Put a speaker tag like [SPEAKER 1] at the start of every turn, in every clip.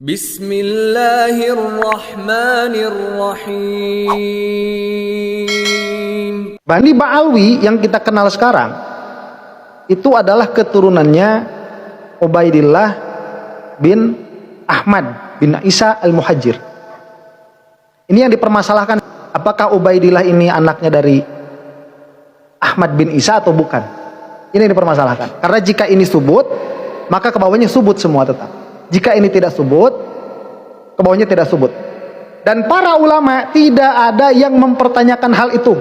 [SPEAKER 1] Bismillahirrahmanirrahim.
[SPEAKER 2] Bani Ba'alwi yang kita kenal sekarang itu adalah keturunannya Ubaidillah bin Ahmad bin Isa al-Muhajir. Ini yang dipermasalahkan, apakah Ubaidillah ini anaknya dari Ahmad bin Isa atau bukan? Ini yang dipermasalahkan. Karena jika ini subut, maka kebawahnya subut semua tetap. Jika ini tidak subut, kebawahnya tidak subut. Dan para ulama tidak ada yang mempertanyakan hal itu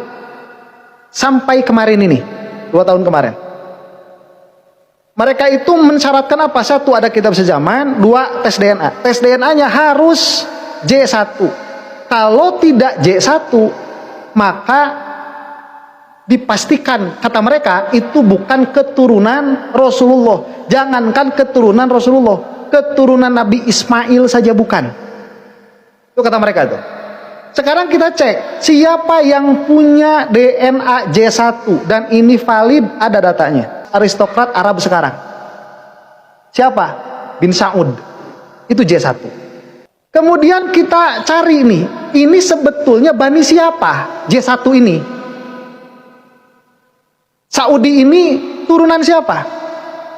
[SPEAKER 2] sampai kemarin ini, 2 tahun kemarin. Mereka itu mensyaratkan apa? 1, ada kitab sejaman. 2, tes DNA. Tes DNA-nya harus J1. Kalau tidak J1, maka dipastikan, kata mereka, itu bukan keturunan Rasulullah. Jangankan keturunan Rasulullah, keturunan Nabi Ismail saja bukan. Itu kata mereka itu. Sekarang kita cek siapa yang punya DNA J1 dan ini valid, ada datanya. Aristokrat Arab sekarang. Siapa? Bin Saud. Itu J1. Kemudian kita cari ini sebetulnya Bani siapa? J1 ini. Saudi ini turunan siapa?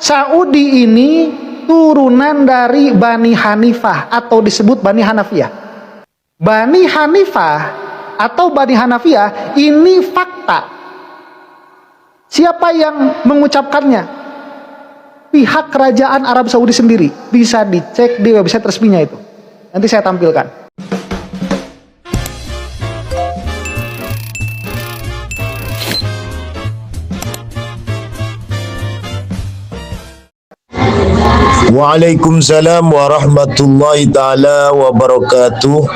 [SPEAKER 2] Saudi ini turunan dari Bani Hanifah atau disebut Bani Hanafiyah. Bani Hanifah atau Bani Hanafiyah ini fakta. Siapa yang mengucapkannya? Pihak kerajaan Arab Saudi sendiri. Bisa dicek di website resminya itu. Nanti saya tampilkan.
[SPEAKER 3] Waalaikumsalam warahmatullahi ta'ala wabarakatuh.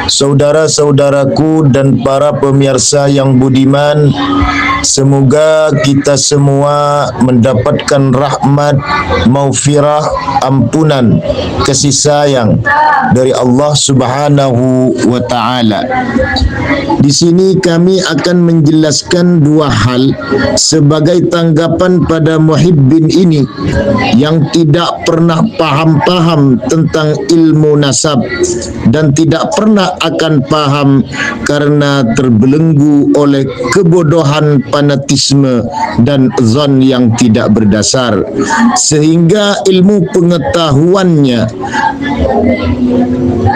[SPEAKER 3] Saudara-saudaraku dan para pemirsa yang budiman, semoga kita semua mendapatkan rahmat, maghfirah, ampunan, kasih sayang dari Allah Subhanahu wa taala. Di sini kami akan menjelaskan 2 hal sebagai tanggapan pada muhibbin ini yang tidak pernah paham tentang ilmu nasab dan tidak pernah akan paham karena terbelenggu oleh kebodohan, fanatisme dan zon yang tidak berdasar, sehingga ilmu pengetahuannya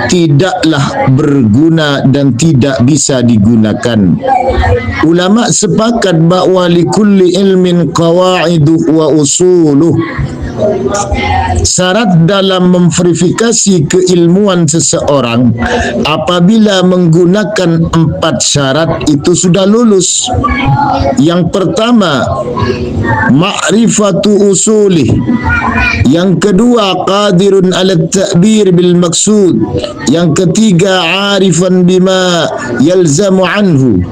[SPEAKER 3] tidaklah berguna dan tidak bisa digunakan. Ulama sepakat bahwa likulli ilmin qawaidu wa usuluh. Syarat dalam memverifikasi keilmuan seseorang apabila menggunakan 4 syarat itu sudah lulus. Yang pertama, ma'rifatu usulih. Yang kedua, qadirun ala ta'bir bil maksud. Yang ketiga, arifan bima yalzamu anhu.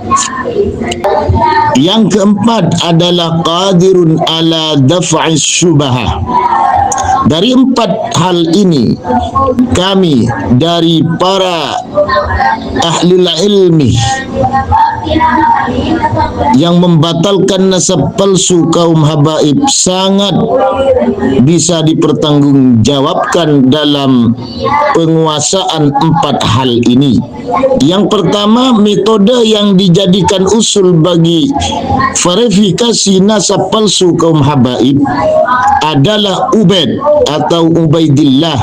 [SPEAKER 3] Yang keempat adalah qadirun ala daf'is syubhah. Dari 4 hal ini, kami dari para ahlul ilmi yang membatalkan nasab palsu kaum habaib sangat bisa dipertanggungjawabkan dalam penguasaan 4 hal ini. Yang pertama, metode yang dijadikan usul bagi verifikasi nasab palsu kaum habaib adalah Ubaid atau Ubaidillah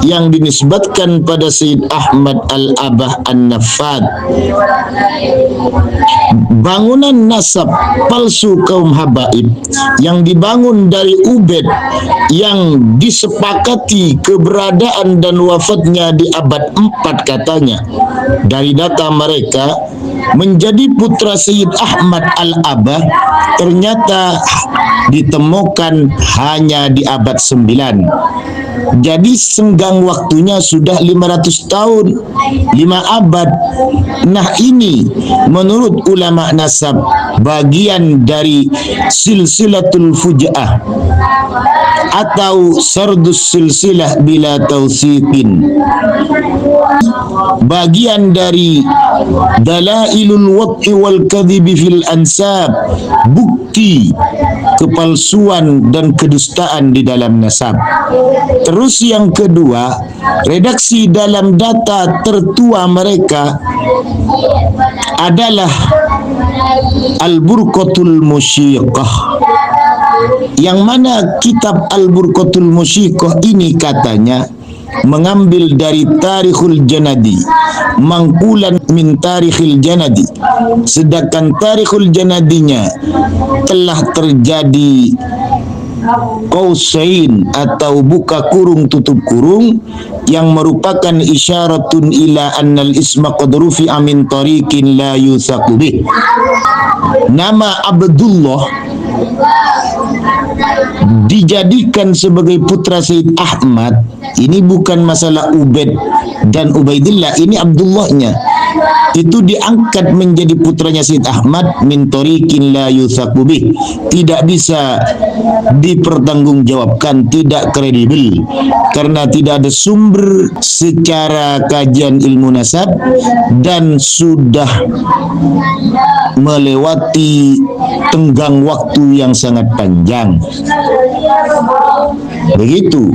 [SPEAKER 3] yang dinisbatkan pada Sayyid Ahmad Al-Abah An-Nafad. Bangunan nasab palsu kaum habaib yang dibangun dari Ubaid yang disepakati keberadaan dan wafatnya di abad 4 katanya. Dari data mereka, menjadi putra Sayyid Ahmad Al-Abah ternyata ditemukan hanya di abad 9. Jadi senggang waktunya sudah 500 tahun, 5 abad. Nah ini menurut menurut ulama nasab bagian dari silsilatul fuja'ah atau sardus silsilah bila tausiqin, bagian dari dalailul wad'i wal kadhibi fil ansab, bukti kepalsuan dan kedustaan di dalam nasab. Terus yang kedua, redaksi dalam data tertua mereka adalah Al-Burqatul Musyiqah, yang mana kitab Al-Burqatul Musyiqah ini katanya mengambil dari Tarikhul Janadi, mangkulan min Tarikhil Janadi, sedangkan Tarikhul Janadinya telah terjadi qausain atau buka kurung tutup kurung, yang merupakan isyaratun ila annal isma qad rufi'a min tariqin la yusaqu bih. Nama Abdullah dijadikan sebagai putra Sayyid Ahmad, ini bukan masalah Ubaid dan Ubaidillah, ini Abdullahnya itu diangkat menjadi putranya Sayyid Ahmad min tariqin la yusaqu bih, tidak bisa dipertanggungjawabkan, tidak kredibel karena tidak ada sumber secara kajian ilmu nasab dan sudah melewati tenggang waktu yang sangat panjang. Begitu.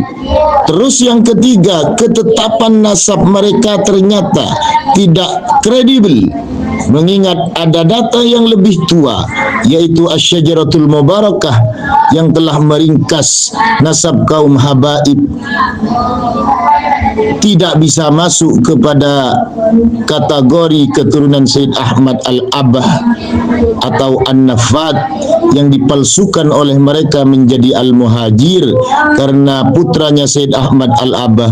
[SPEAKER 3] Terus yang ketiga, ketetapan nasab mereka ternyata tidak kredibel, mengingat ada data yang lebih tua, yaitu Asy-Syajaratul Mubarakah yang telah meringkas nasab kaum Habaib, tidak bisa masuk kepada kategori keturunan Sayyid Ahmad Al-Abah atau An-Nafad yang dipalsukan oleh mereka menjadi Al-Muhajir, karena putranya Sayyid Ahmad Al-Abah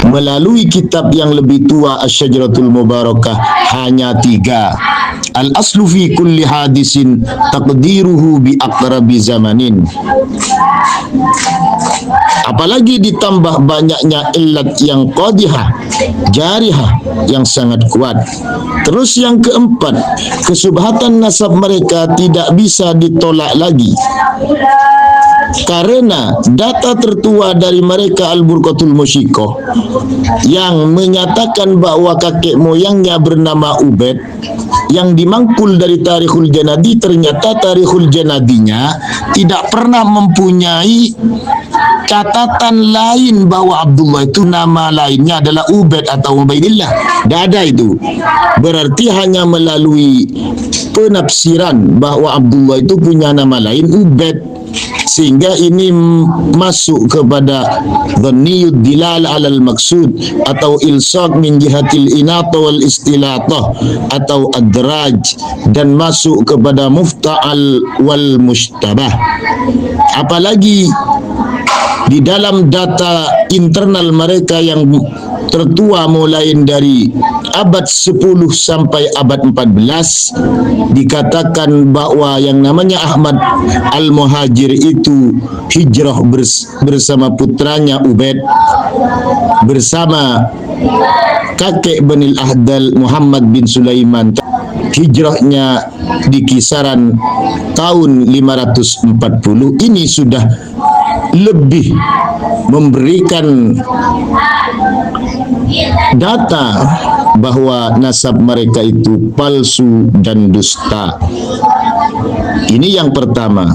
[SPEAKER 3] melalui kitab yang lebih tua Asy-Syajaratul Mubarakah hanya 3. Al-aslu fi kulli hadisin taqdiruhu bi aqrabi zamanin. Apalagi ditambah banyaknya illat yang qadihah, jarihah yang sangat kuat. Terus yang keempat, kesubhatan nasab mereka tidak bisa ditolak lagi, karena data tertua dari mereka Al-Burqatul Musyiqah yang menyatakan bahwa kakek moyangnya bernama Ubaid, yang dimangkul dari Tarikhul Janadi, ternyata Tarikhul Janadinya tidak pernah mempunyai catatan lain bahwa Abdullah itu nama lainnya adalah Ubaid atau Ubaidillah. Tidak ada itu. Berarti hanya melalui penafsiran bahwa Abdullah itu punya nama lain Ubaid, sehingga ini masuk kepada dhanniyud dilal alal maksud atau ilsaq min jihatil inata wal istilatah atau adraj, dan masuk kepada mufta'al wal mustabah. Apalagi di dalam data internal mereka yang tertua mulai dari abad 10 sampai abad 14 dikatakan bahwa yang namanya Ahmad Al-Muhajir itu hijrah bersama putranya Ubaid bersama kakek Banil Ahdal Muhammad bin Sulaiman. Hijrahnya di kisaran tahun 540. Ini sudah lebih memberikan data bahwa nasab mereka itu palsu dan dusta. Ini yang pertama.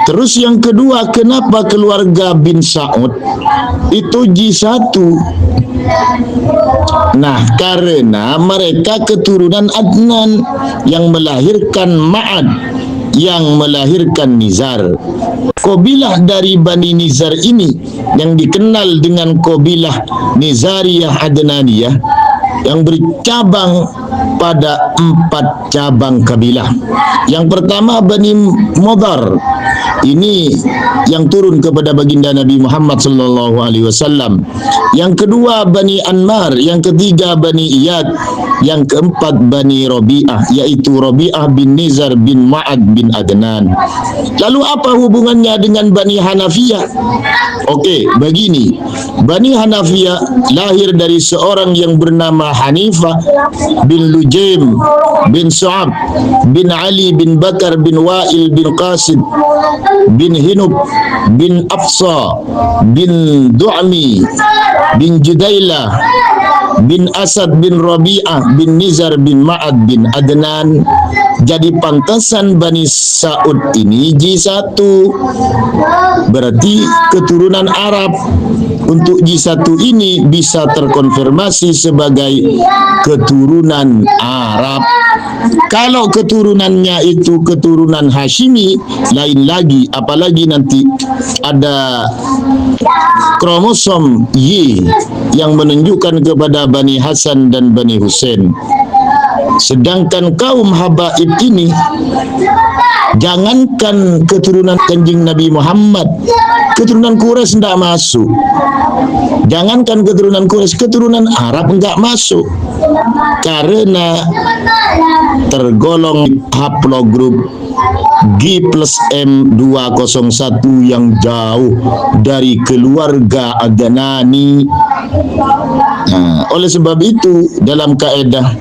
[SPEAKER 3] Terus yang kedua, kenapa keluarga bin Sa'ud itu J1? Nah, karena mereka keturunan Adnan yang melahirkan Ma'ad, yang melahirkan Nizar. Kabilah dari Bani Nizar ini yang dikenal dengan kabilah Nizariyah Adnaniyah yang bercabang pada 4 cabang kabilah. Yang pertama Bani Mudhar Ini yang turun kepada baginda Nabi Muhammad sallallahu alaihi wasallam. Yang kedua Bani Anmar, yang ketiga Bani Iyad, yang keempat Bani Rabi'ah, yaitu Rabi'ah bin Nizar bin Ma'ad bin Adnan. Lalu apa hubungannya dengan Bani Hanafiyah? Okey, begini. Bani Hanafiyah lahir dari seorang yang bernama Hanifah bin Lujaim bin Su'ab bin Ali bin Bakar bin Wa'il bin Qasid bin Hinub bin Afsa bin Du'mi bin Judailah bin Asad bin Rabi'ah bin Nizar bin Ma'ad bin Adnan. Jadi pantasan Bani Sa'ud ini J1, berarti keturunan Arab. Untuk J1 ini bisa terkonfirmasi sebagai keturunan Arab. Kalau keturunannya itu keturunan Hashimi, lain lagi, apalagi nanti ada kromosom Y yang menunjukkan kepada Bani Hasan dan Bani Husain. Sedangkan kaum habaib ini, jangankan keturunan Kanjeng Nabi Muhammad, keturunan Quraisy tidak masuk. Jangankan keturunan Quraisy, keturunan Arab enggak masuk. Karena tergolong haplogrup G plus M201 yang jauh dari keluarga Adnani. Oleh sebab itu dalam kaedah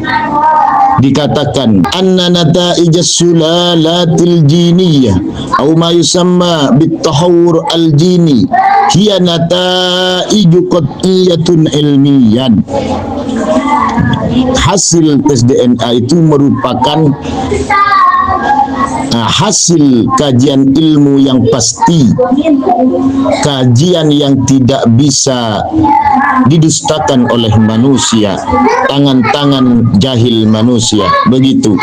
[SPEAKER 3] dikatakan anna nata'ijas sulalatil jiniyah atau ma yusamma bitahawur al-jini hiya nata'iju qat'iyatun ilmiyan. Hasil tes DNA itu merupakan hasil kajian ilmu yang pasti, kajian yang tidak bisa didustakan oleh manusia, tangan-tangan jahil manusia. Begitu.